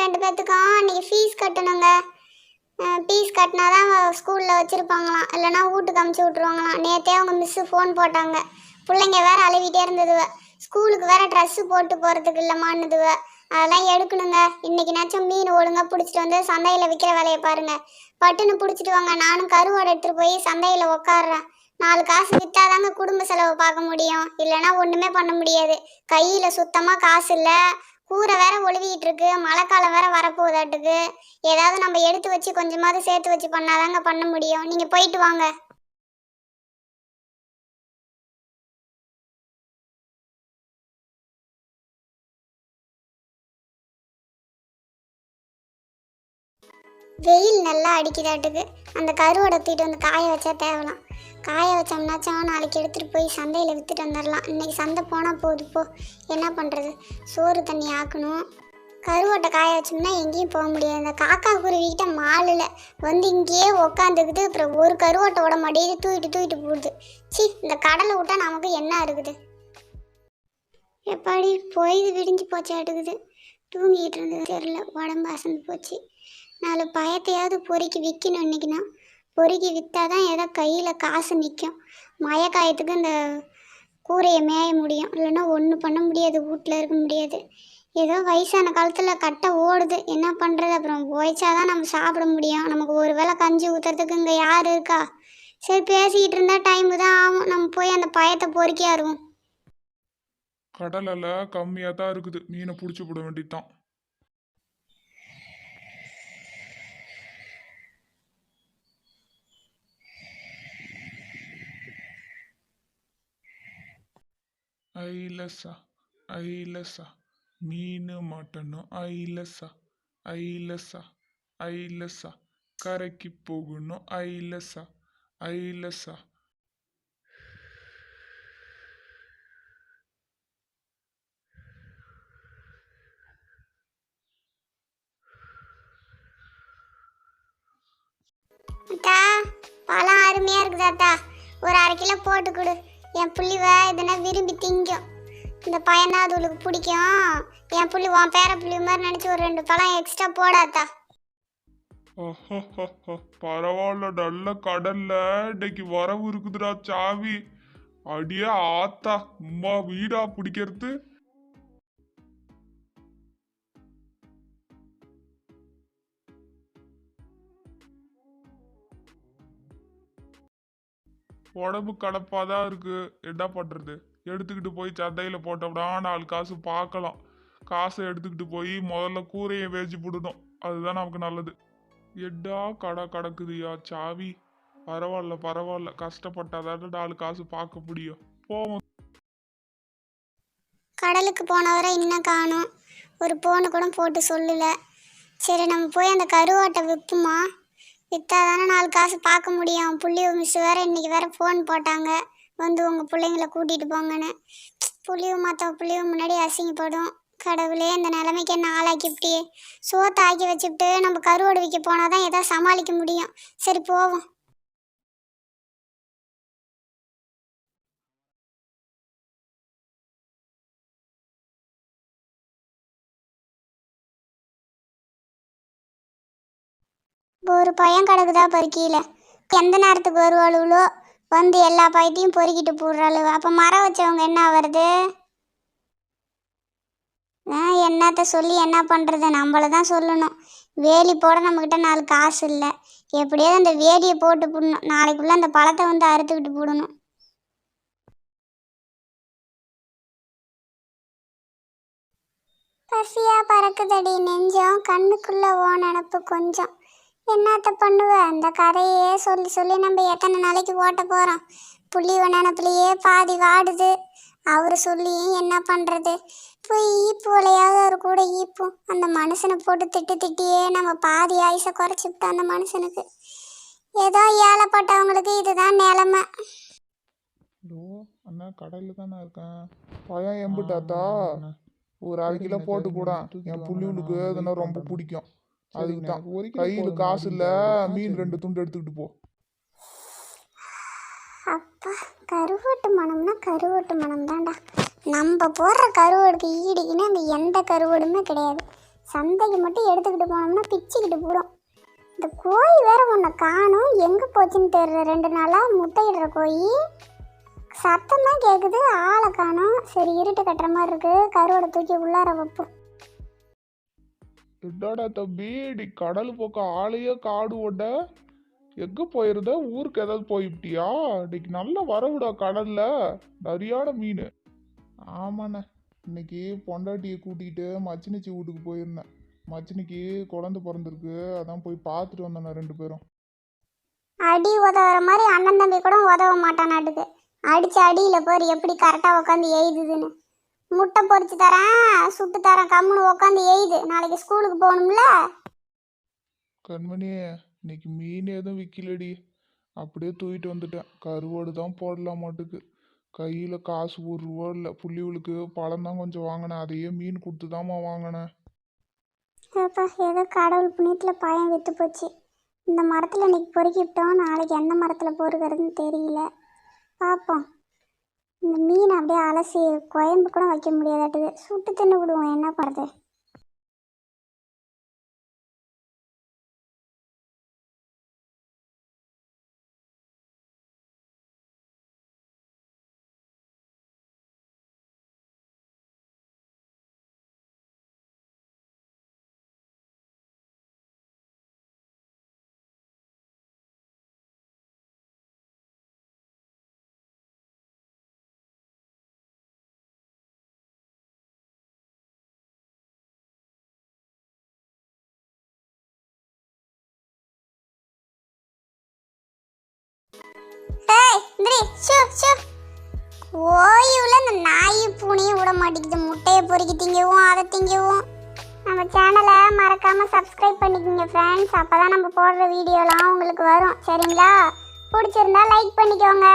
2 பேத்துக்கும் இன்னைக்கு fees கட்டணுங்க. Fees கட்டினா தான் ஸ்கூலில் வச்சுருப்பாங்களாம், இல்லைனா வீட்டுக்கு அமுச்சு விட்ருவாங்களாம். நேற்றே அவங்க மிஸ்ஸு ஃபோன் போட்டாங்க. பிள்ளைங்க வேறு அழுவிட்டே இருந்ததுவ. ஸ்கூலுக்கு வேறு ட்ரெஸ்ஸு போட்டு போகிறதுக்கு இல்லைம்மான்னுதுவ. அதெல்லாம் எடுக்கணுங்க. இன்றைக்கினாச்சும் மீன் ஒழுங்காக பிடிச்சிட்டு வந்து சந்தையில் விற்கிற வேலையை பாருங்கள். பட்டுன்னு பிடிச்சிட்டு வாங்க. நானும் கருவாடை எடுத்துகிட்டு போய் சந்தையில் உக்காடுறேன். 4 காசு விற்றாதாங்க குடும்ப செலவு பார்க்க முடியும், இல்லைனா ஒன்றுமே பண்ண முடியாது. கையில் சுத்தமாக காசு இல்லை. கூரை வேற ஒழுவிட்டு இருக்கு. மழை காலம் வேற வரப்போகுதாட்டுக்கு. ஏதாவது நம்ம எடுத்து வச்சு கொஞ்சமாவது சேர்த்து வச்சு பண்ணாதாங்க பண்ண முடியும். நீங்க போயிட்டு வாங்க. வெயில் நல்லா அடிக்குதாட்டுக்கு. அந்த கருவோட தூக்கிட்டு வந்து காய வச்சா தேவலாம். காய வச்சோம்னாச்சும் நாளைக்கு எடுத்துகிட்டு போய் சந்தையில் விற்றுட்டு வந்துடலாம். இன்றைக்கி சந்தை போனால் போகுது போ. என்ன பண்ணுறது, சோறு தண்ணி ஆக்கணும். கருவோட்டை காய வச்சோம்னா எங்கேயும் போக முடியாது. இந்த காக்கா குருவிக்கிட்ட மாலில் வந்து இங்கேயே உக்காந்துக்குது. அப்புறம் ஒரு கருவோட்டை விட மாட்டேது, தூக்கிட்டு போடுது. சி, இந்த கடலை விட்டா நமக்கு என்ன இருக்குது. எப்பாடி பொய்து விடிஞ்சு போச்சாட்டுக்குது. தூங்கிக்கிட்டு இருந்தது தெரியல, உடம்பு அசந்து போச்சு. 4 பயத்தையாவது பொறுக்கி விற்கணும். இன்னைக்குன்னா பொறுக்கி விற்றாதான் ஏதோ கையில் காசு நிற்கும். மழை காயத்துக்கு இந்த கூரையை மேய முடியும், இல்லைன்னா ஒன்றும் பண்ண முடியாது, வீட்டில் இருக்க முடியாது. ஏதோ வயசான காலத்தில் கட்டை ஓடுது, என்ன பண்ணுறது. அப்புறம் போய்ச்சாதான் நம்ம சாப்பிட முடியும். நமக்கு ஒரு வேளை கஞ்சி ஊற்றுறதுக்கு இங்கே யார் இருக்கா? சரி, பேசிக்கிட்டு இருந்தால் டைமு தான் ஆகும். நம்ம போய் அந்த பயத்தை பொறுக்கி ஆடுவோம். கடலில் கம்மியாக தான் இருக்குது, மீனை பிடிச்சி போட வேண்டியதுதான். ஐலசா ஐலசா மீன் மாட்டணும். ஐலசா ஐலசா ஐலசா கரைக்கு போகணும். ஐலசா ஐலசா. அத்தா, பழம் அருமையா இருக்குதாத்தா. ஒரு 1/2 கிலோ போட்டு கொடு. என் புள்ளிவ இதனா விரும்பி திங்கும். இந்த பையனா அது உங்களுக்கு பிடிக்கும். என் புள்ளி உன் பேர புள்ளி மாதிரி நினச்சி ஒரு 2 பழம் எக்ஸ்ட்ரா போடாத்தா. பரவாயில்ல, நல்ல கடல்ல இன்னைக்கு வரவு இருக்குதுடா சாவி. அடியே ஆத்தா, அம்மா வீடா பிடிக்கிறது. உடம்பு கலப்பாதான் இருக்கு, என்ன பண்றது. எடுத்துக்கிட்டு போய் சந்தையில போட்டோம்னா 4 காசு பார்க்கலாம். காசை எடுத்துக்கிட்டு போய் முதல்ல கூரையை வேச்சு போடணும், அதுதான் நமக்கு நல்லது. எடா கடை கிடக்குதுயா சாவி. பரவாயில்ல, கஷ்டப்பட்டாதான் 4 காசு பார்க்க முடியும். போவோம். கடலுக்கு போனவரை இன்னும் காணும். ஒரு போனை கூட போட்டு சொல்லல. சரி, நம்ம போய் அந்த கருவாட்டை விற்போமா? விற்றாதானே 4 காசு பார்க்க முடியும். புள்ளியோ மிஸ் வேற இன்னைக்கு வேற ஃபோன் போட்டாங்க, வந்து உங்கள் பிள்ளைங்கள கூட்டிகிட்டு போங்கன்னு. புள்ளியோ மற்ற புள்ளியோ முன்னாடி அசிங்கப்படும். கடவுளே, இந்த நிலைமைக்கு என்ன ஆளாக்கிவிட்டியே. சோத்தை ஆக்கி வச்சுக்கிட்டு நம்ம கருவாடு விற்க போனால் தான் எதாவது சமாளிக்க முடியும். சரி, போவோம். ஒரு பையன் கிடக்குதா பருக்கியில். எந்த நேரத்துக்கு வருவாளுவோ வந்து எல்லா பையத்தையும் பொறுக்கிட்டு போடுறாளுவ. அப்போ மரம் வச்சவங்க என்ன ஆகிறது? என்னத்த சொல்லி என்ன பண்ணுறது, நம்மள தான் சொல்லணும். வேலி போட நம்மக்கிட்ட 4 காசு இல்லை. எப்படியாவது அந்த வேலியை போட்டு போடணும். நாளைக்குள்ளே அந்த பழத்தை வந்து அறுத்துக்கிட்டு போடணும். பசியா பறக்குதடி நெஞ்சம், கண்ணுக்குள்ளே ஓ நினப்பு கொஞ்சம். என்னத்த பண்ணுவ, அந்த கதையே சொல்லி சொல்லி நம்ம எத்தனை நாளைக்கு ஓட்ட போகிறோம். புள்ளிவ நினப்புலையே பாதி வாடுது. அவரு சொல்லியும் என்ன பண்ணுறது. போய் ஈப்பு விளையாத ஒரு கூட ஈப்பும். அந்த மனுஷனை போட்டு திட்டியே நம்ம பாதி ஆயுசை குறைச்சிவிட்டோம் அந்த மனுஷனுக்கு. ஏதோ ஏழைப்பட்டவங்களுக்கு இதுதான் நிலைமை. அண்ணா கடையில் தானே இருக்கேன். பயம் எம்பிட்டாத்தா ஒரு 1/2 கிலோ போட்டு கூட. என் புள்ளிவுளுக்கு அதெல்லாம் ரொம்ப பிடிக்கும். அதுக்கு தான். கையில் காசு இல்லை, மீன் 2 துண்டு எடுத்துக்கிட்டு போ. அப்பா, கருவாட்டு மனம்னா கருவாட்டு மனம் தான்டா. நம்ம போடுற கருவாடுக்கு ஈடுக்குன்னு அந்த எந்த கருவாடுமே கிடையாது. சந்தைக்கு மட்டும் எடுத்துக்கிட்டு போனோம்னா பிச்சுக்கிட்டு போடும். இந்த கோழி வேற ஒன்றை காணும், எங்கே போச்சுன்னு தெரியல. 2 நாளாக முட்டையிடுற கோழி சத்தம் தான் கேட்குது, ஆளை காணும். சரி இருட்டு கட்டுற மாதிரி இருக்கு, கருவோட தூக்கி உள்ளார வைப்போம். என்னடா தம்பி நீ கடல் பக்கம் ஆளையே காடு ஓட்ட எங்க போயிருந்த? ஊருக்கு ஏதாவது போயிட்டியா? இன்னைக்கு நல்லா வரவுடா கடல்ல, நிறையான மீன். ஆமாண்ணே, இன்னைக்கு பொண்டாட்டியை கூட்டிகிட்டு மச்சினிச்சி வீட்டுக்கு போயிருந்தேன். மச்சினிக்கு குழந்தை பிறந்திருக்கு, அதான் போய் பார்த்துட்டு வந்தேண்ணே 2 பேரும். அடி உதவுற மாதிரி அண்ணன் தம்பி கூட உதவ மாட்டானாட்டுக்கு. அடிச்ச அடியில் போர் எப்படி கரெக்டாக உட்காந்து எய்துதுன்னு. முட்டை பொரிச்சு தரேன், சுட்டு தரேன், கம்முன்னு உட்காந்து எய்து, நாளைக்கு ஸ்கூலுக்கு போகணும்ல. கண்மணி, இன்னைக்கு மீன் எதுவும் விற்கலடி, அப்படியே தூக்கிட்டு வந்துட்டேன். கருவாடு தான் போடலாம் மாட்டுக்கு. கையில் காசு 1 ரூபா இல்லை. புள்ளிகளுக்கு பழம் தான் கொஞ்சம் வாங்கினேன், அதையே மீன் கொடுத்து தாம்மா வாங்கினேன். அப்பா ஏதோ கடவுள் புண்ணியத்தில் பயம் விற்று போச்சு. இந்த மரத்தில் இன்னைக்கு பொறுக்கிவிட்டோம், நாளைக்கு எந்த மரத்தில் பொறுக்கிறதுன்னு தெரியல. பார்ப்போம். இந்த மீன் அப்படியே அலசி குழம்பு கூட வைக்க முடியாதாட்டுது, சுட்டு தின்னு விடுவோம், என்ன பண்ணுறது. ஓய்வுல இந்த நாய் பூனையும் விட மாட்டேங்குது, முட்டையை பொறுக்கி திங்கவும் அதை திங்கவும். நம்ம சேனலை மறக்காம சப்ஸ்கிரைப் பண்ணிக்கோங்க ஃப்ரெண்ட்ஸ், அப்பதான் நம்ம போடுற வீடியோலாம் உங்களுக்கு வரும். சரிங்களா? பிடிச்சிருந்தா லைக் பண்ணிக்கோங்க.